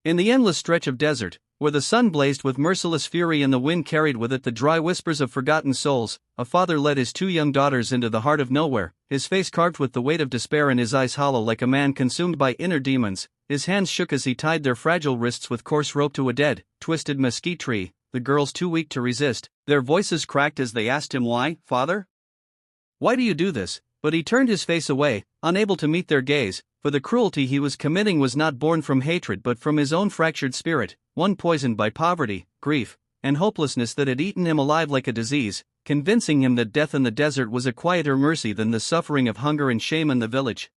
In the endless stretch of desert, where the sun blazed with merciless fury and the wind carried with it the dry whispers of forgotten souls, a father led his 2 young daughters into the heart of nowhere, his face carved with the weight of despair and his eyes hollow like a man consumed by inner demons. His hands shook as he tied their fragile wrists with coarse rope to a dead, twisted mesquite tree, the girls too weak to resist. Their voices cracked as they asked him, "Why, father? Why do you do this?" But he turned his face away, unable to meet their gaze, for the cruelty he was committing was not born from hatred but from his own fractured spirit, one poisoned by poverty, grief, and hopelessness that had eaten him alive like a disease, convincing him that death in the desert was a quieter mercy than the suffering of hunger and shame in the village.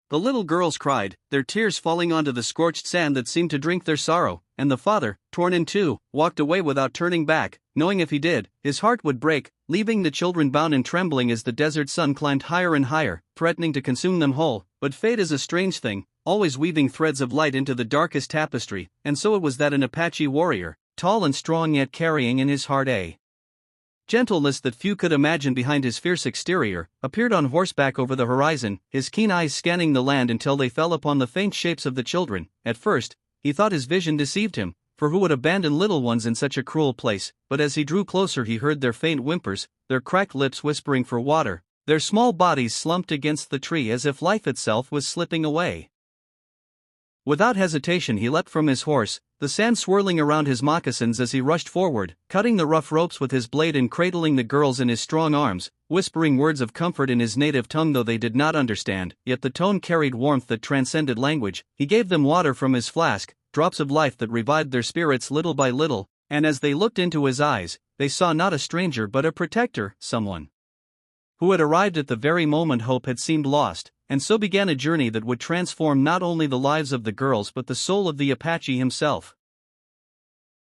The little girls cried, their tears falling onto the scorched sand that seemed to drink their sorrow, and the father, torn in two, walked away without turning back, knowing if he did, his heart would break, leaving the children bound and trembling as the desert sun climbed higher and higher, threatening to consume them whole. But fate is a strange thing, always weaving threads of light into the darkest tapestry, and so it was that an Apache warrior, tall and strong yet carrying in his heart a gentleness that few could imagine behind his fierce exterior, appeared on horseback over the horizon, his keen eyes scanning the land until they fell upon the faint shapes of the children. At first, he thought his vision deceived him, for who would abandon little ones in such a cruel place? But as he drew closer he heard their faint whimpers, their cracked lips whispering for water, their small bodies slumped against the tree as if life itself was slipping away. Without hesitation he leapt from his horse, the sand swirling around his moccasins as he rushed forward, cutting the rough ropes with his blade and cradling the girls in his strong arms, whispering words of comfort in his native tongue though they did not understand, yet the tone carried warmth that transcended language. He gave them water from his flask, drops of life that revived their spirits little by little, and as they looked into his eyes, they saw not a stranger but a protector, someone who had arrived at the very moment hope had seemed lost. And so began a journey that would transform not only the lives of the girls but the soul of the Apache himself.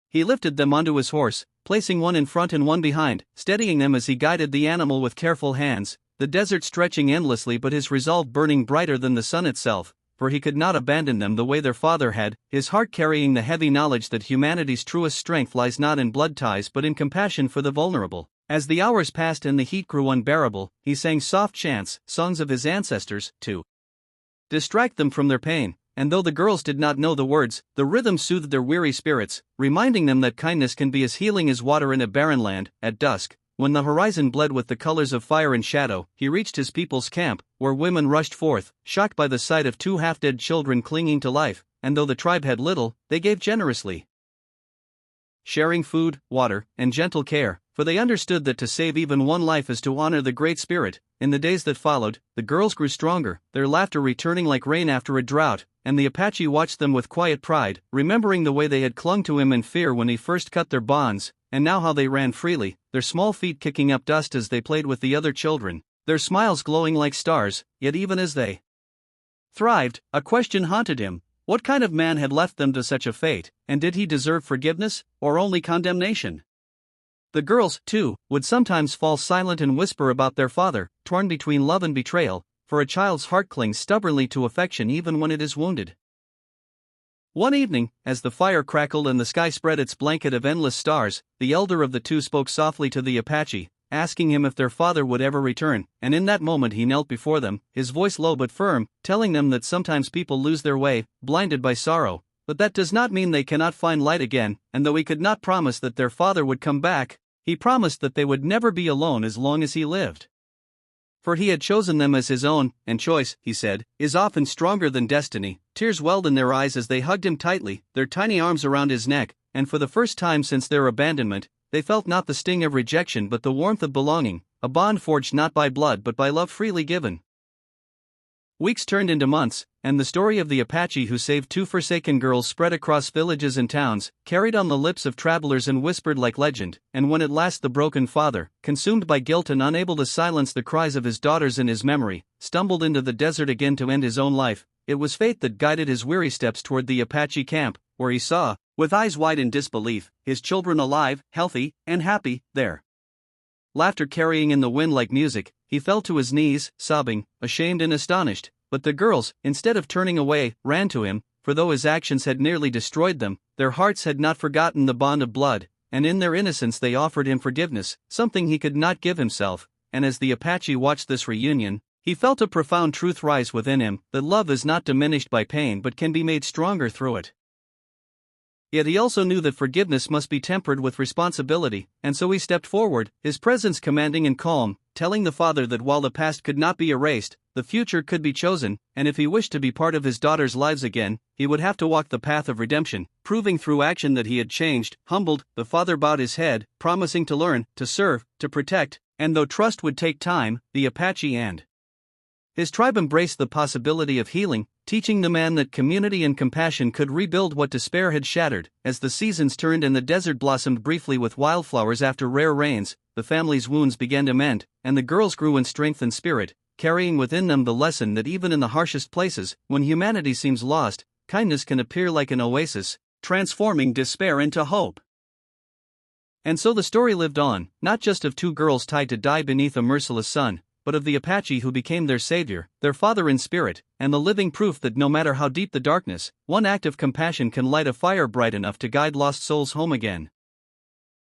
He lifted them onto his horse, placing one in front and one behind, steadying them as he guided the animal with careful hands, the desert stretching endlessly but his resolve burning brighter than the sun itself, for he could not abandon them the way their father had, his heart carrying the heavy knowledge that humanity's truest strength lies not in blood ties but in compassion for the vulnerable. As the hours passed and the heat grew unbearable, he sang soft chants, songs of his ancestors, to distract them from their pain, and though the girls did not know the words, the rhythm soothed their weary spirits, reminding them that kindness can be as healing as water in a barren land. At dusk, when the horizon bled with the colors of fire and shadow, he reached his people's camp, where women rushed forth, shocked by the sight of 2 half-dead children clinging to life, and though the tribe had little, they gave generously, sharing food, water, and gentle care, for they understood that to save even one life is to honor the Great Spirit. In the days that followed, the girls grew stronger, their laughter returning like rain after a drought, and the Apache watched them with quiet pride, remembering the way they had clung to him in fear when he first cut their bonds, and now how they ran freely, their small feet kicking up dust as they played with the other children, their smiles glowing like stars. Yet even as they thrived, a question haunted him. What kind of man had left them to such a fate, and did he deserve forgiveness, or only condemnation? The girls, too, would sometimes fall silent and whisper about their father, torn between love and betrayal, for a child's heart clings stubbornly to affection even when it is wounded. One evening, as the fire crackled and the sky spread its blanket of endless stars, the elder of the two spoke softly to the Apache, asking him if their father would ever return, and in that moment he knelt before them, his voice low but firm, telling them that sometimes people lose their way, blinded by sorrow, but that does not mean they cannot find light again. And though he could not promise that their father would come back, he promised that they would never be alone as long as he lived. For he had chosen them as his own, and choice, he said, is often stronger than destiny. Tears welled in their eyes as they hugged him tightly, their tiny arms around his neck, and for the first time since their abandonment, they felt not the sting of rejection but the warmth of belonging, a bond forged not by blood but by love freely given. Weeks turned into months, and the story of the Apache who saved 2 forsaken girls spread across villages and towns, carried on the lips of travelers and whispered like legend. And when at last the broken father, consumed by guilt and unable to silence the cries of his daughters in his memory, stumbled into the desert again to end his own life, it was fate that guided his weary steps toward the Apache camp, where he saw, with eyes wide in disbelief, his children alive, healthy, and happy, their laughter carrying in the wind like music. He fell to his knees, sobbing, ashamed and astonished, but the girls, instead of turning away, ran to him, for though his actions had nearly destroyed them, their hearts had not forgotten the bond of blood, and in their innocence they offered him forgiveness, something he could not give himself. And as the Apache watched this reunion, He felt a profound truth rise within him, that love is not diminished by pain but can be made stronger through it. Yet he also knew that forgiveness must be tempered with responsibility, and so he stepped forward, his presence commanding and calm, telling the father that while the past could not be erased, the future could be chosen, and if he wished to be part of his daughter's lives again, he would have to walk the path of redemption, proving through action that he had changed. Humbled, the father bowed his head, promising to learn, to serve, to protect, and though trust would take time, the Apache and his tribe embraced the possibility of healing, teaching the man that community and compassion could rebuild what despair had shattered. As the seasons turned and the desert blossomed briefly with wildflowers after rare rains, the family's wounds began to mend, and the girls grew in strength and spirit, carrying within them the lesson that even in the harshest places, when humanity seems lost, kindness can appear like an oasis, transforming despair into hope. And so the story lived on, not just of two girls tied to die beneath a merciless sun, but of the Apache who became their savior, their father in spirit, and the living proof that no matter how deep the darkness, one act of compassion can light a fire bright enough to guide lost souls home again.